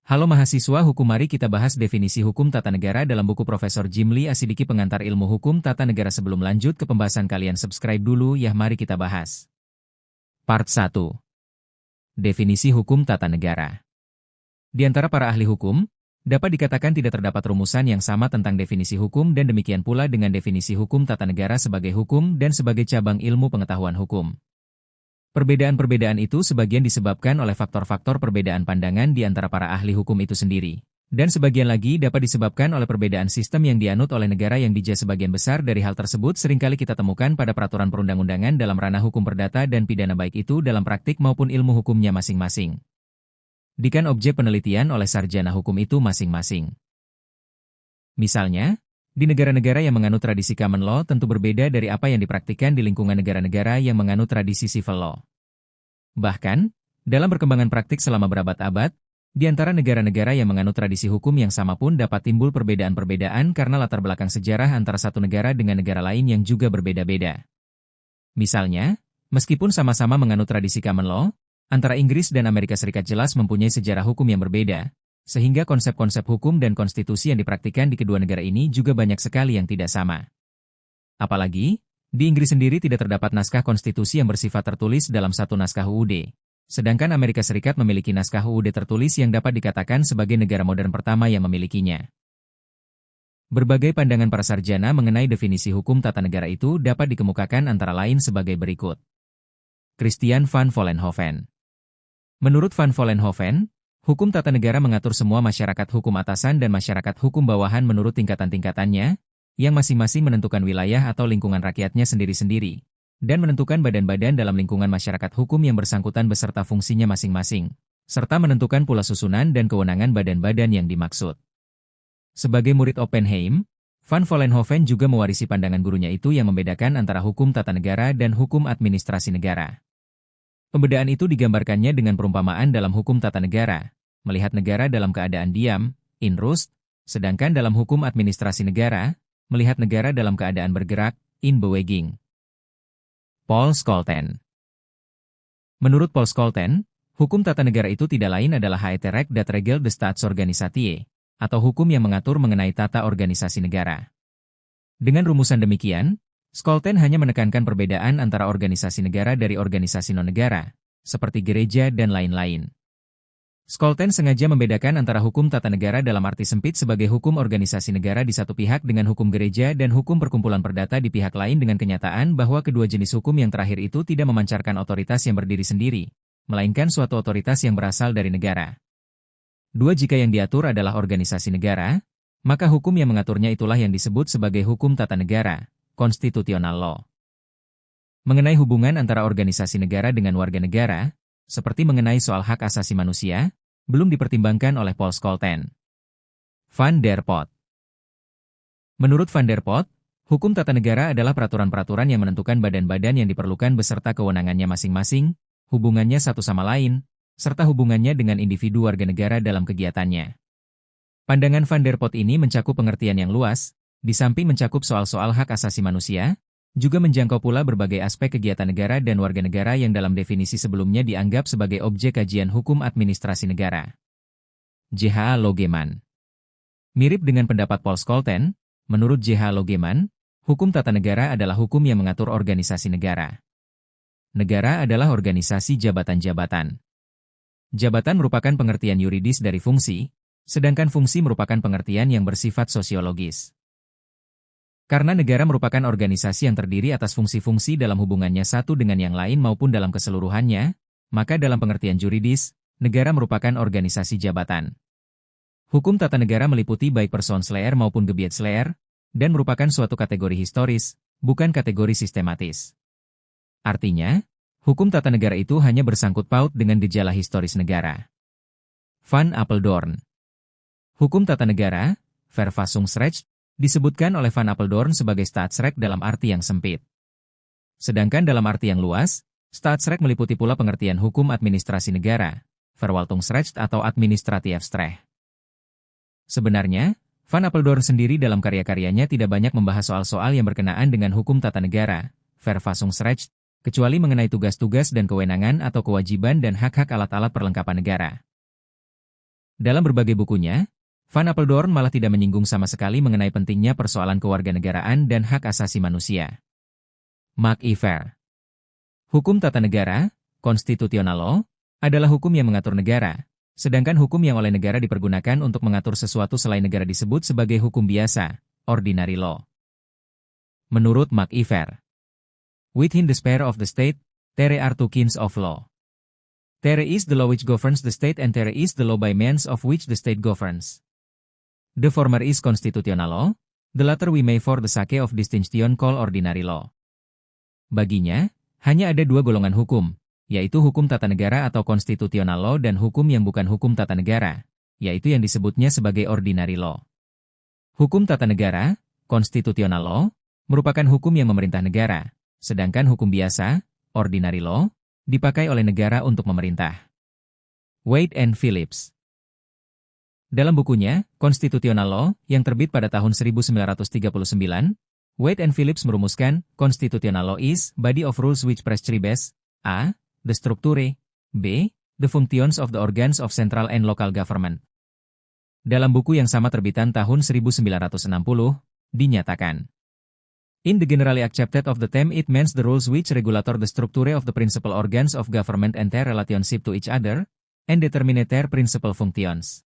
Halo mahasiswa hukum, mari kita bahas definisi hukum tata negara dalam buku Profesor Jim Lee Asidiki Pengantar Ilmu Hukum Tata Negara. Sebelum lanjut ke pembahasan, kalian subscribe dulu ya, mari kita bahas. Part 1. Definisi hukum tata negara. Di antara para ahli hukum, dapat dikatakan tidak terdapat rumusan yang sama tentang definisi hukum, dan demikian pula dengan definisi hukum tata negara sebagai hukum dan sebagai cabang ilmu pengetahuan hukum. Perbedaan-perbedaan itu sebagian disebabkan oleh faktor-faktor perbedaan pandangan di antara para ahli hukum itu sendiri, dan sebagian lagi dapat disebabkan oleh perbedaan sistem yang dianut oleh negara yang dijajah. Sebagian besar dari hal tersebut seringkali kita temukan pada peraturan perundang-undangan dalam ranah hukum perdata dan pidana, baik itu dalam praktik maupun ilmu hukumnya masing-masing. Dijadikan objek penelitian oleh sarjana hukum itu masing-masing. Misalnya, di negara-negara yang menganut tradisi common law tentu berbeda dari apa yang dipraktikkan di lingkungan negara-negara yang menganut tradisi civil law. Bahkan, dalam perkembangan praktik selama berabad-abad, di antara negara-negara yang menganut tradisi hukum yang sama pun dapat timbul perbedaan-perbedaan karena latar belakang sejarah antara satu negara dengan negara lain yang juga berbeda-beda. Misalnya, meskipun sama-sama menganut tradisi common law, antara Inggris dan Amerika Serikat jelas mempunyai sejarah hukum yang berbeda, sehingga konsep-konsep hukum dan konstitusi yang dipraktikkan di kedua negara ini juga banyak sekali yang tidak sama. Apalagi, di Inggris sendiri tidak terdapat naskah konstitusi yang bersifat tertulis dalam satu naskah UUD, sedangkan Amerika Serikat memiliki naskah UUD tertulis yang dapat dikatakan sebagai negara modern pertama yang memilikinya. Berbagai pandangan para sarjana mengenai definisi hukum tata negara itu dapat dikemukakan antara lain sebagai berikut. Christian van Vollenhoven. Menurut van Vollenhoven, hukum tata negara mengatur semua masyarakat hukum atasan dan masyarakat hukum bawahan menurut tingkatan-tingkatannya, yang masing-masing menentukan wilayah atau lingkungan rakyatnya sendiri-sendiri, dan menentukan badan-badan dalam lingkungan masyarakat hukum yang bersangkutan beserta fungsinya masing-masing, serta menentukan pula susunan dan kewenangan badan-badan yang dimaksud. Sebagai murid Oppenheim, van Vollenhoven juga mewarisi pandangan gurunya itu yang membedakan antara hukum tata negara dan hukum administrasi negara. Pembedaan itu digambarkannya dengan perumpamaan dalam hukum tata negara, melihat negara dalam keadaan diam, in rust, sedangkan dalam hukum administrasi negara, melihat negara dalam keadaan bergerak, in beweging. Paul Scholten. Menurut Paul Scholten, hukum tata negara itu tidak lain adalah het recht dat regelt de staatsorganisatie, atau hukum yang mengatur mengenai tata organisasi negara. Dengan rumusan demikian, Scholten hanya menekankan perbedaan antara organisasi negara dari organisasi non-negara, seperti gereja dan lain-lain. Scholten sengaja membedakan antara hukum tata negara dalam arti sempit sebagai hukum organisasi negara di satu pihak dengan hukum gereja dan hukum perkumpulan perdata di pihak lain, dengan kenyataan bahwa kedua jenis hukum yang terakhir itu tidak memancarkan otoritas yang berdiri sendiri, melainkan suatu otoritas yang berasal dari negara. Jika yang diatur adalah organisasi negara, maka hukum yang mengaturnya itulah yang disebut sebagai hukum tata negara, constitutional law. Mengenai hubungan antara organisasi negara dengan warga negara, seperti mengenai soal hak asasi manusia, belum dipertimbangkan oleh Paul Scholten. Van der Pot. Menurut Van der Pot, hukum tata negara adalah peraturan-peraturan yang menentukan badan-badan yang diperlukan beserta kewenangannya masing-masing, hubungannya satu sama lain, serta hubungannya dengan individu warga negara dalam kegiatannya. Pandangan Van der Pot ini mencakup pengertian yang luas, di samping mencakup soal-soal hak asasi manusia, juga menjangkau pula berbagai aspek kegiatan negara dan warga negara yang dalam definisi sebelumnya dianggap sebagai objek kajian hukum administrasi negara. J.H. Logeman. Mirip dengan pendapat Paul Scholten, menurut J.H. Logeman, hukum tata negara adalah hukum yang mengatur organisasi negara. Negara adalah organisasi jabatan-jabatan. Jabatan merupakan pengertian yuridis dari fungsi, sedangkan fungsi merupakan pengertian yang bersifat sosiologis. Karena negara merupakan organisasi yang terdiri atas fungsi-fungsi dalam hubungannya satu dengan yang lain maupun dalam keseluruhannya, maka dalam pengertian juridis, negara merupakan organisasi jabatan. Hukum tata negara meliputi baik Persoonsleer maupun Gebiedsleyr, dan merupakan suatu kategori historis, bukan kategori sistematis. Artinya, hukum tata negara itu hanya bersangkut paut dengan gejala historis negara. Van Apeldoorn. Hukum tata negara, Verfassungsrecht, disebutkan oleh Van Apeldoorn sebagai staatsrecht dalam arti yang sempit. Sedangkan dalam arti yang luas, staatsrecht meliputi pula pengertian hukum administrasi negara, Verwaltungsrecht atau Administratiefrecht. Sebenarnya, Van Apeldoorn sendiri dalam karya-karyanya tidak banyak membahas soal-soal yang berkenaan dengan hukum tata negara, Verfassungsrecht, kecuali mengenai tugas-tugas dan kewenangan atau kewajiban dan hak-hak alat-alat perlengkapan negara. Dalam berbagai bukunya, Van Apeldoorn malah tidak menyinggung sama sekali mengenai pentingnya persoalan kewarganegaraan dan hak asasi manusia. Mark Iver. Hukum tata negara, constitutional law, adalah hukum yang mengatur negara, sedangkan hukum yang oleh negara dipergunakan untuk mengatur sesuatu selain negara disebut sebagai hukum biasa, ordinary law. Menurut Mark Iver, within the sphere of the state, there are two kinds of law. There is the law which governs the state and there is the law by means of which the state governs. The former is constitutional law, the latter we may for the sake of distinction call ordinary law. Baginya, hanya ada dua golongan hukum, yaitu hukum tata negara atau constitutional law dan hukum yang bukan hukum tata negara, yaitu yang disebutnya sebagai ordinary law. Hukum tata negara, constitutional law, merupakan hukum yang memerintah negara, sedangkan hukum biasa, ordinary law, dipakai oleh negara untuk memerintah. Wade and Phillips. Dalam bukunya, Constitutional Law, yang terbit pada tahun 1939, Wade and Phillips merumuskan, Constitutional Law is body of rules which prescribes a. The structure, b. The functions of the organs of central and local government. Dalam buku yang sama terbitan tahun 1960, dinyatakan, in the generally accepted of the term it means the rules which regulator the structure of the principal organs of government and their relationship to each other, and determine their principal functions.